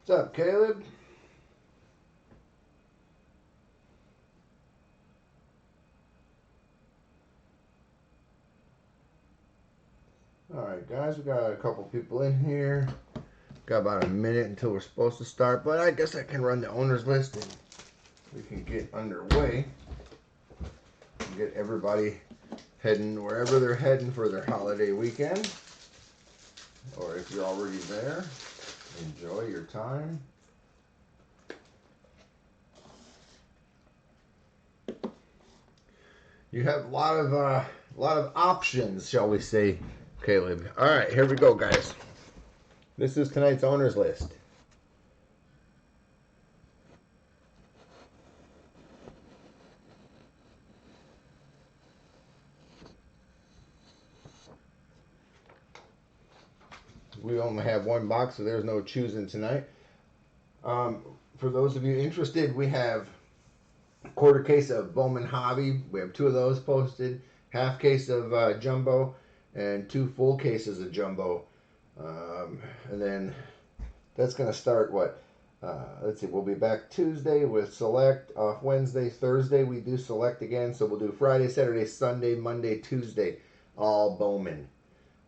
What's up, Caleb? Alright guys, we got a couple people in here. Got about a minute until we're supposed to start, but I guess I can run the owner's list and we can get underway and get everybody heading wherever they're heading for their holiday weekend. Or if you're already there, enjoy your time. You have a lot of options, shall we say, Caleb. All right, here we go, guys. This is tonight's owner's list. We only have one box, so there's no choosing tonight. For those of you interested, we have a quarter case of Bowman Hobby. We have 2 of those posted. Half case of Jumbo and 2 full cases of Jumbo. And then that's going to start what? Let's see, we'll be back Tuesday with Select, off Wednesday, Thursday we do Select again, so we'll do Friday, Saturday, Sunday, Monday, Tuesday, all Bowman.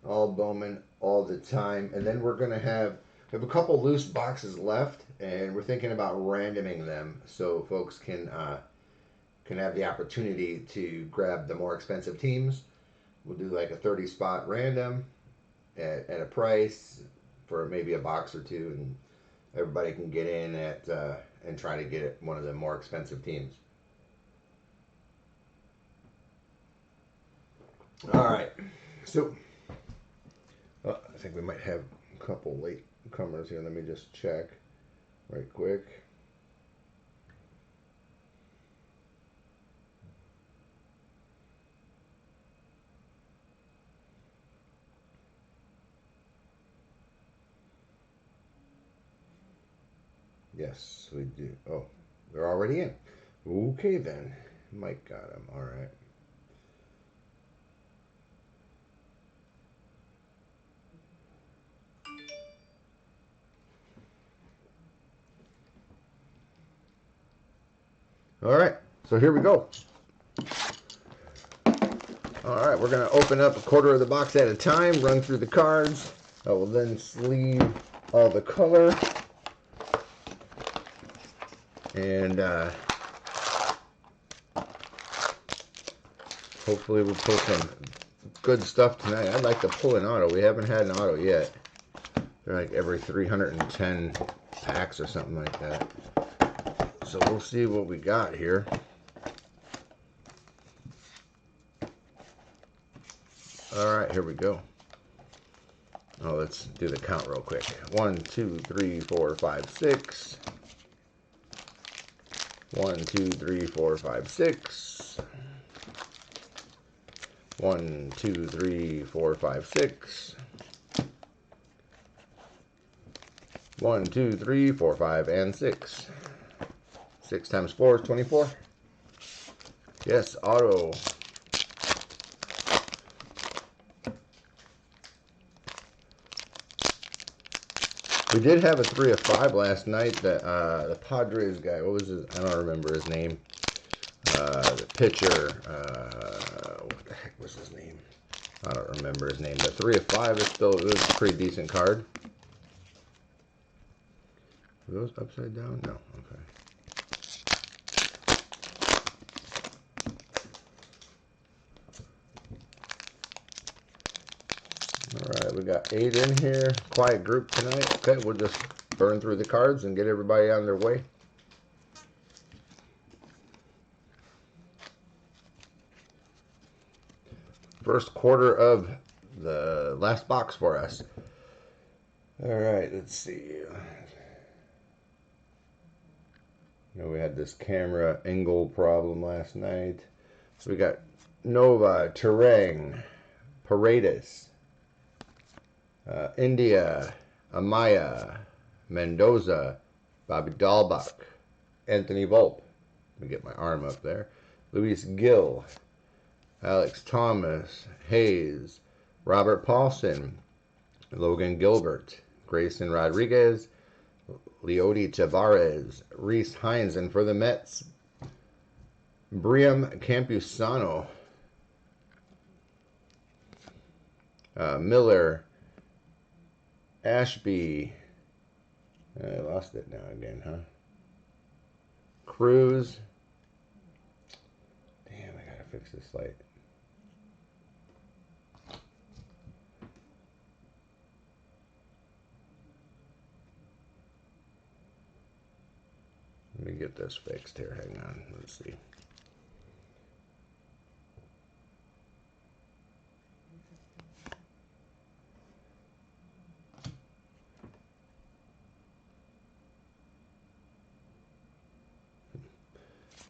All Bowman all the time. And then we're going to have a couple loose boxes left, and we're thinking about randoming them so folks can have the opportunity to grab the more expensive teams. We'll do like a 30 spot random at a price for maybe a box or 2, and everybody can get in at and try to get one of the more expensive teams. All right, so I think we might have a couple late comers here. Let me just check right quick. Yes, we do. Oh, they're already in. Okay, then. Mike got them. All right. All right, so here we go. All right, we're going to open up a quarter of the box at a time, run through the cards. I will then sleeve all the color. And hopefully we'll pull some good stuff tonight. I'd like to pull an auto. We haven't had an auto yet. They're like every 310 packs or something like that. So we'll see what we got here. All right, here we go. Oh, let's do the count real quick. 1, 2, 3, 4, 5, 6. 1, 2, 3, 4, 5, 6. 1, 2, 3, 4, 5, 6. 1, 2, 3, 4, 5, and 6. 6 times 4 is 24. Yes, auto. We did have a 3 of 5 last night. That the Padres guy, what was his? I don't remember his name. The pitcher, what the heck was his name? I don't remember his name. But 3 of 5 is still a pretty decent card. Are those upside down? No. Okay. Alright, we got 8 in here. Quiet group tonight. Okay, we'll just burn through the cards and get everybody on their way. First quarter of the last box for us. Alright, let's see. We had this camera angle problem last night. So we got Nova, Terang, Paredes, India, Amaya, Mendoza, Bobby Dahlbach, Anthony Volpe. Let me get my arm up there. Luis Gil, Alex Thomas, Hayes, Robert Paulson, Logan Gilbert, Grayson Rodriguez, Leody Tavares, Reese Hines, and for the Mets, Briam Campusano, Miller, Ashby, I lost it now again, huh? Cruz, damn, I gotta fix this light. Let me get this fixed here, hang on, let's see.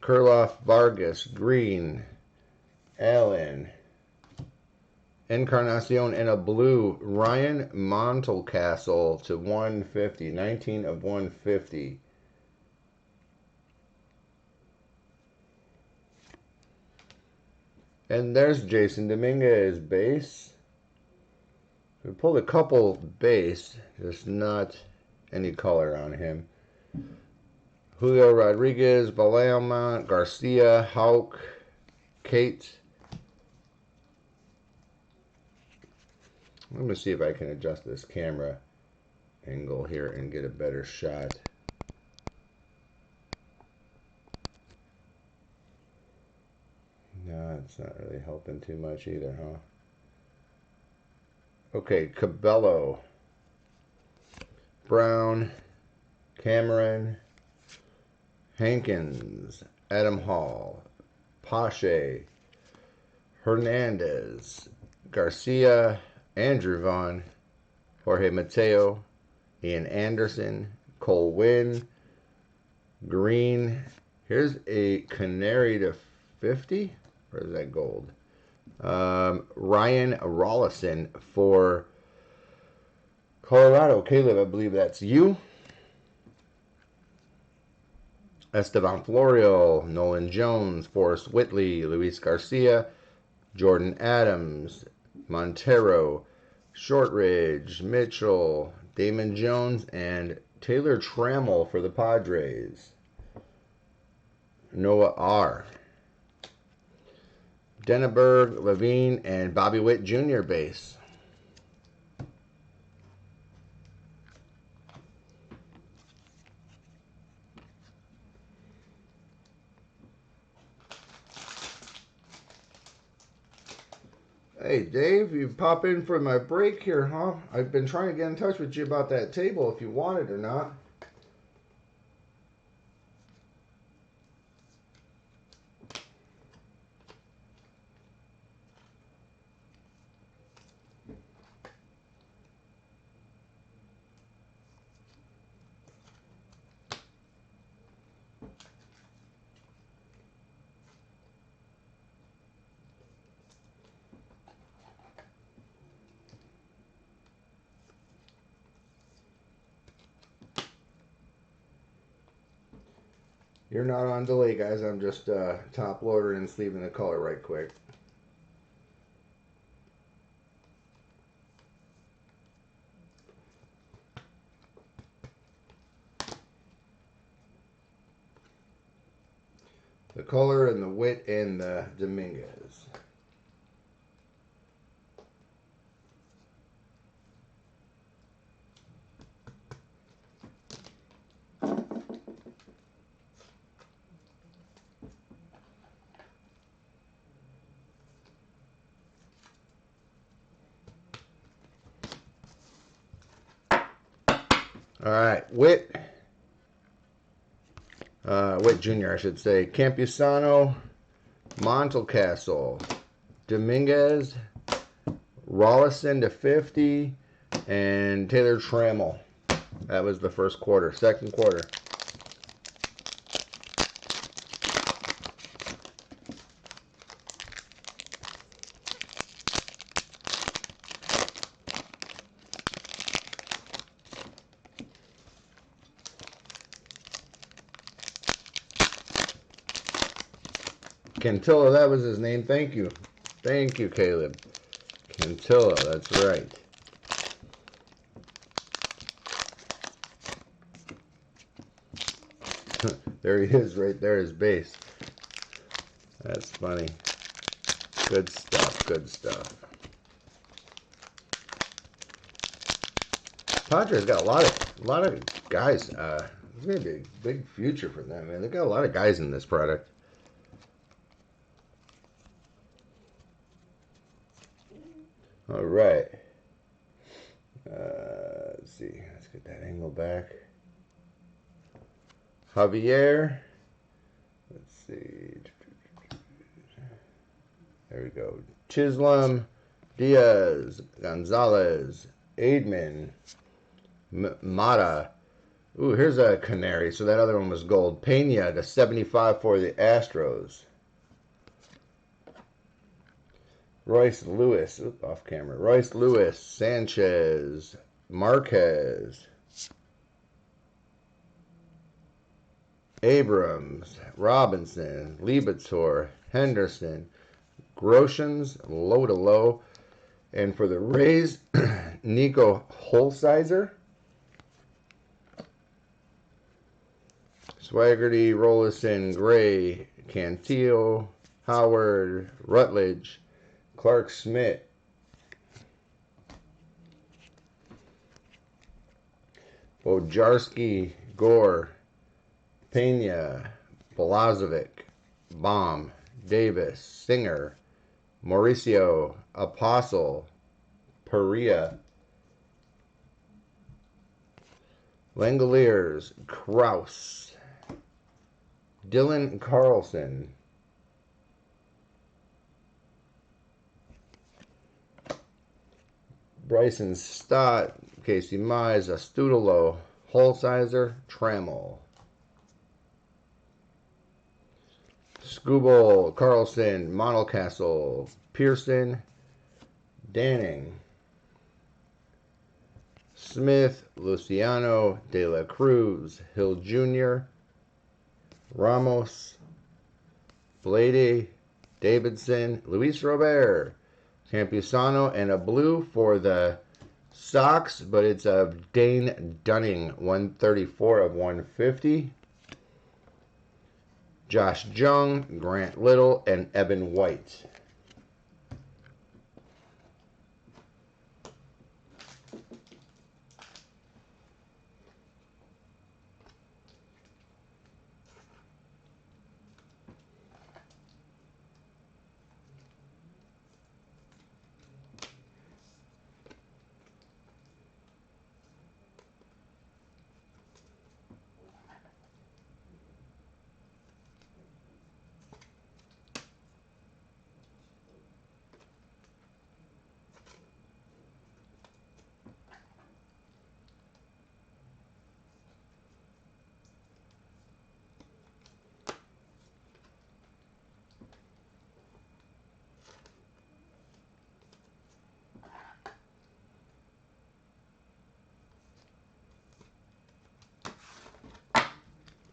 Kurloff, Vargas, Green, Allen, Encarnacion, and a blue, Ryan Montecastle to 150, 19 of 150. And there's Jason Dominguez, base. We pulled a couple base, just not any color on him. Julio Rodriguez, Balamont, Garcia, Houck, Kate. Let me see if I can adjust this camera angle here and get a better shot. No, it's not really helping too much either, huh? Okay, Cabello, Brown, Cameron, Hankins, Adam Hall, Pache, Hernandez, Garcia, Andrew Vaughn, Jorge Mateo, Ian Anderson, Cole Winn, Green. Here's a Canary to 50. Where's that gold? Ryan Rollison for Colorado. Caleb, I believe that's you. Esteban Florial, Nolan Jones, Forrest Whitley, Luis Garcia, Jordan Adams, Montero, Shortridge, Mitchell, Damon Jones, and Taylor Trammell for the Padres. Noah R. Denneberg, Levine, and Bobby Witt Jr. base. Hey, Dave, you pop in for my break here, huh? I've been trying to get in touch with you about that table, if you want it or not. You're not on delay, guys. I'm just top loading and sleeving the color right quick. The color and the Witt and the Dominguez. All right, Witt Jr., I should say. Campusano, Montecastle, Dominguez, Rollison to 50, and Taylor Trammell. That was the first quarter. Second quarter. Cantilla, that was his name. Thank you. Thank you, Caleb. Cantilla, that's right. There he is right there, his base. That's funny. Good stuff, good stuff. Padres got a lot of guys. It's gonna be a big future for them, man. They got a lot of guys in this product. All right. Let's see. Let's get that angle back. Javier. Let's see. There we go. Chisholm, Diaz, Gonzalez, Aidman, Mata. Ooh, here's a canary. So that other one was gold. Pena to 75 for the Astros. Royce Lewis, off camera. Royce Lewis, Sanchez, Marquez, Abrams, Robinson, Liebertor, Henderson, Groshans, low to low. And for the Rays, Nico Holsizer, Swaggerty, Rollison, Gray, Cantillo, Howard, Rutledge, Clark Schmidt, Bojarski, Gore, Pena, Balazovic, Baum, Davis, Singer, Mauricio, Apostle, Perea, Langoliers, Kraus, Dylan Carlson, Bryson Stott, Casey Mize, Astudillo, Holsizer, Trammell, Skubal, Carlson, Montecastle, Pearson, Danning, Smith, Luciano, De La Cruz, Hill Jr., Ramos, Blady, Davidson, Luis Robert, Campusano, and a blue for the Sox, but it's of Dane Dunning, 134 of 150. Josh Jung, Grant Little, and Evan White.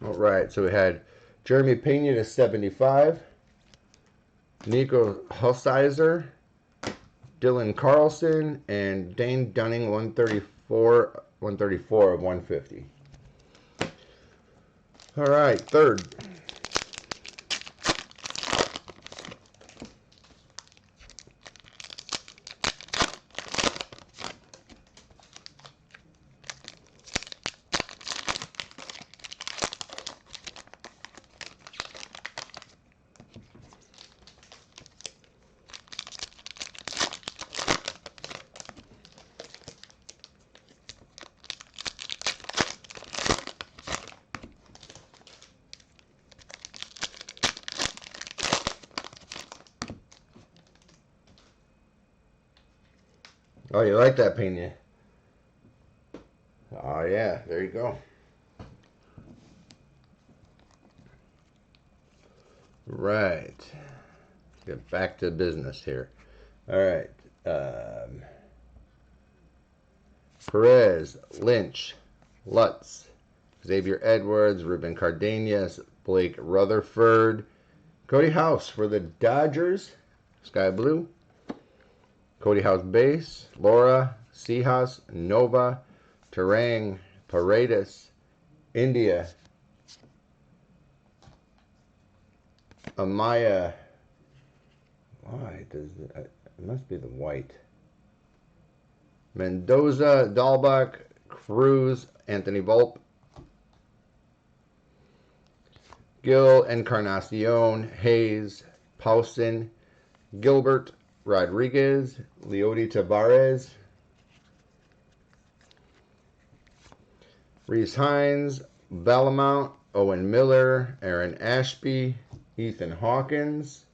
All right, so we had Jeremy Pena to 75, Nico Holsizer, Dylan Carlson, and Dane Dunning, 134 of 150. All right, third. Oh, you like that, Pena? Oh, yeah, there you go. Right. Get back to business here. All right. Perez, Lynch, Lutz, Xavier Edwards, Ruben Cardenas, Blake Rutherford, Cody House for the Dodgers, Sky Blue, Cody House base, Laura, Seahas, Nova, Terang, Paredes, India, Amaya. Why does it must be the white. Mendoza, Dahlbach, Cruz, Anthony Volpe, Gil, Encarnacion, Hayes, Paulson, Gilbert, Rodriguez, Leody Tavares, Reese Hines, Bellamont, Owen Miller, Aaron Ashby, Ethan Hawkins,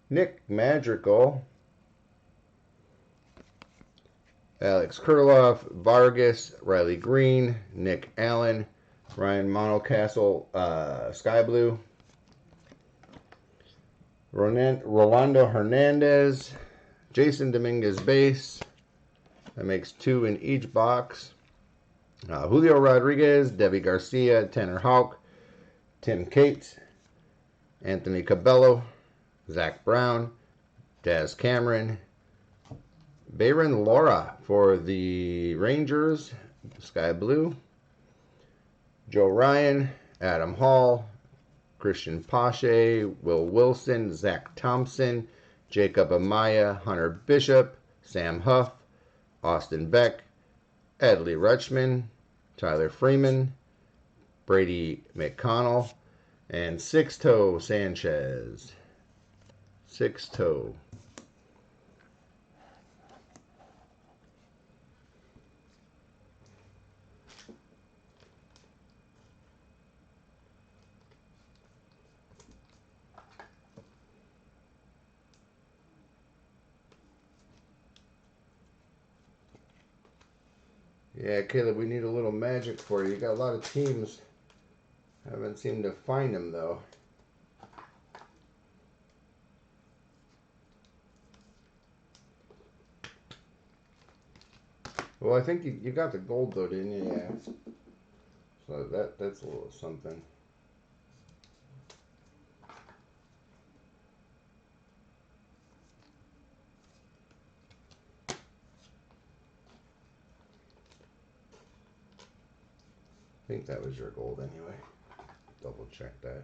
Nick Madrigal, Alex Kurloff, Vargas, Riley Green, Nick Allen, Ryan Monocastle, Sky Blue, Rolando Hernandez, Jason Dominguez base. That makes 2 in each box. Julio Rodriguez, Debbie Garcia, Tanner Houck, Tim Cates, Anthony Cabello, Zach Brown, Daz Cameron, Bayron Laura for the Rangers, Sky Blue, Joe Ryan, Adam Hall, Christian Pache, Will Wilson, Zach Thompson, Jacob Amaya, Hunter Bishop, Sam Huff, Austin Beck, Adley Rutschman, Tyler Freeman, Brady McConnell, and Sixto Sanchez. Sixto. Yeah, Caleb, we need a little magic for you. You got a lot of teams. Haven't seemed to find them, though. Well, I think you got the gold, though, didn't you? Yeah. So that's a little something. I think that was your gold anyway. Double check that.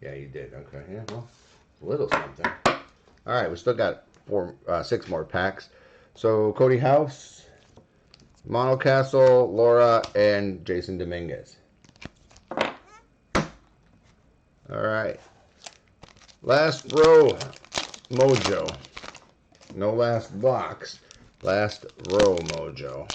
Yeah, you did. Okay. Yeah, well, a little something. All right, we still got 6 more packs. So Cody House, Monocastle, Laura, and Jason Dominguez. All right. Last row, Mojo. No last box. Last row, Mojo.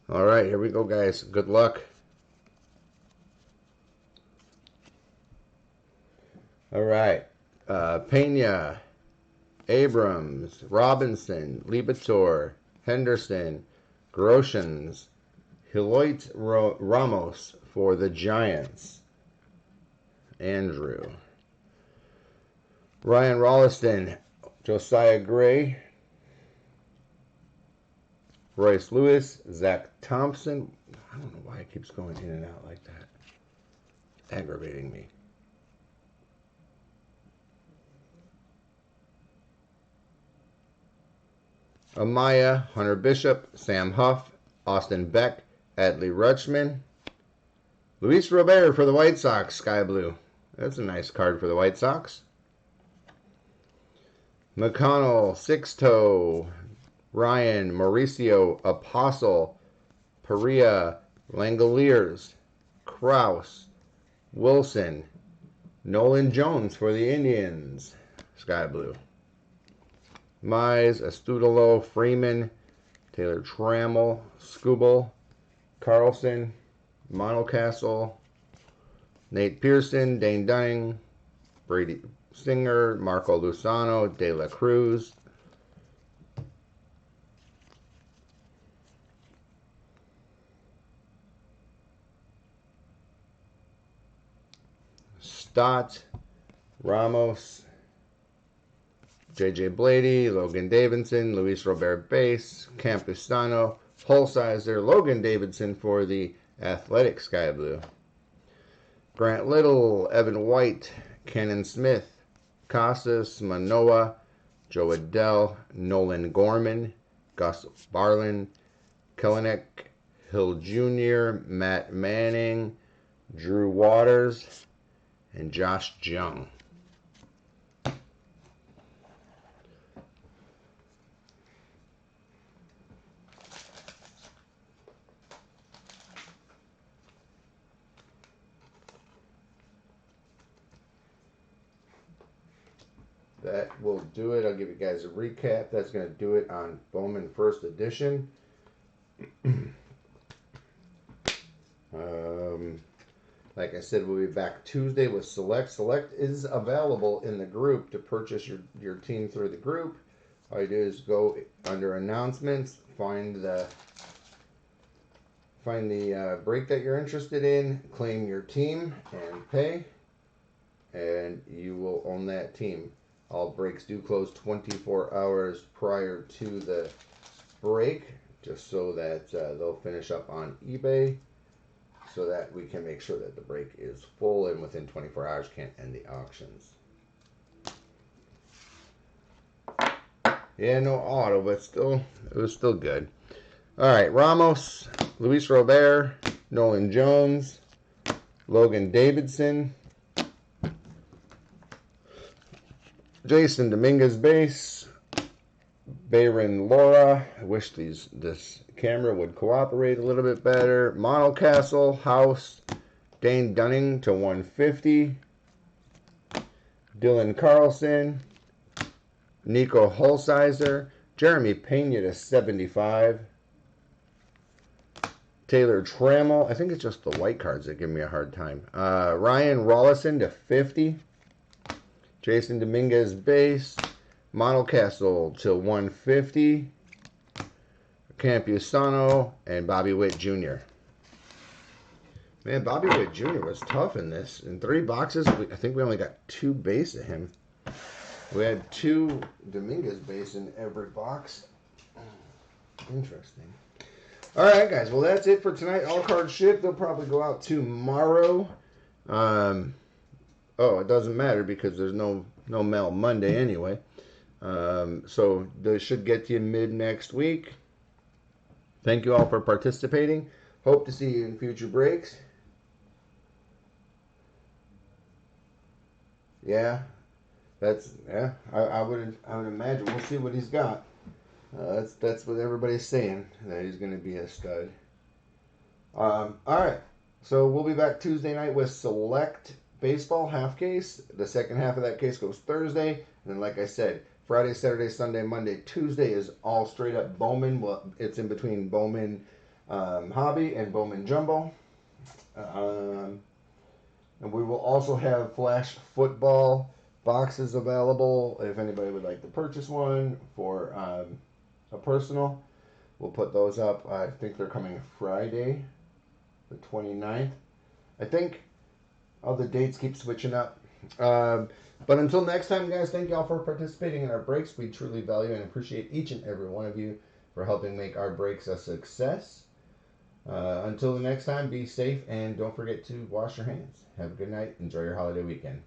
All right, here we go, guys. Good luck. All right. Pena, Abrams, Robinson, Libator, Henderson, Groshans, Hiloit Ramos for the Giants. Andrew. Ryan Rolliston, Josiah Gray, Royce Lewis, Zach Thompson. I don't know why it keeps going in and out like that. It's aggravating me. Amaya, Hunter Bishop, Sam Huff, Austin Beck, Adley Rutschman, Luis Robert for the White Sox, Sky Blue. That's a nice card for the White Sox. McConnell, Sixto, Ryan, Mauricio, Apostle, Perea, Langoliers, Kraus, Wilson, Nolan Jones for the Indians, Sky Blue. Mize, Astudillo, Freeman, Taylor Trammell, Skubal, Carlson, Monocastle, Nate Pearson, Dane Dunning, Brady Singer, Marco Lusano, De La Cruz. Stott, Ramos, J.J. Blady, Logan Davidson, Luis Robert base, Campusano, Holsizer, Logan Davidson for the Athletic Sky Blue. Grant Little, Evan White, Cannon Smith, Costas, Manoa, Joe Adell, Nolan Gorman, Gus Barlin, Kelenic, Hill Jr., Matt Manning, Drew Waters, and Josh Jung. That will do it. I'll give you guys a recap. That's going to do it on Bowman First Edition. Like I said, we'll be back Tuesday with Select. Select is available in the group to purchase your team through the group. All you do is go under announcements, find the break that you're interested in, claim your team, and pay, and you will own that team. All breaks do close 24 hours prior to the break, just so that they'll finish up on eBay, so that we can make sure that the break is full and within 24 hours can't end the auctions. Yeah, no auto, but still, it was still good. All right, Ramos, Luis Robert, Nolan Jones, Logan Davidson, Jason Dominguez base, Bayron Laura. I wish this camera would cooperate a little bit better. Monocastle, House, Dane Dunning to 150, Dylan Carlson, Nico Holsizer, Jeremy Pena to 75, Taylor Trammell. I think it's just the white cards that give me a hard time. Ryan Rollison to 50. Jason Dominguez base, Monocastle to 150, Campusano, and Bobby Witt Jr. Man, Bobby Witt Jr. was tough in this. In 3 boxes, I think we only got 2 base of him. We had 2 Dominguez base in every box. Interesting. All right, guys. Well, that's it for tonight. All cards shipped. They'll probably go out tomorrow. Oh, it doesn't matter because there's no mail Monday anyway. So they should get to you mid next week. Thank you all for participating. Hope to see you in future breaks. Yeah, I would imagine. We'll see what he's got. That's what everybody's saying, that he's going to be a stud. All right, so we'll be back Tuesday night with Select Baseball half case. The second half of that case goes Thursday, and then like I said, Friday, Saturday, Sunday, Monday, Tuesday is all straight up Bowman. Well, it's in between Bowman Hobby and Bowman Jumbo. And we will also have Flash Football boxes available if anybody would like to purchase one for a personal. We'll put those up. I think they're coming Friday, the 29th. I think all the dates keep switching up. But until next time, guys, thank you all for participating in our breaks. We truly value and appreciate each and every one of you for helping make our breaks a success. Until the next time, be safe and don't forget to wash your hands. Have a good night. Enjoy your holiday weekend.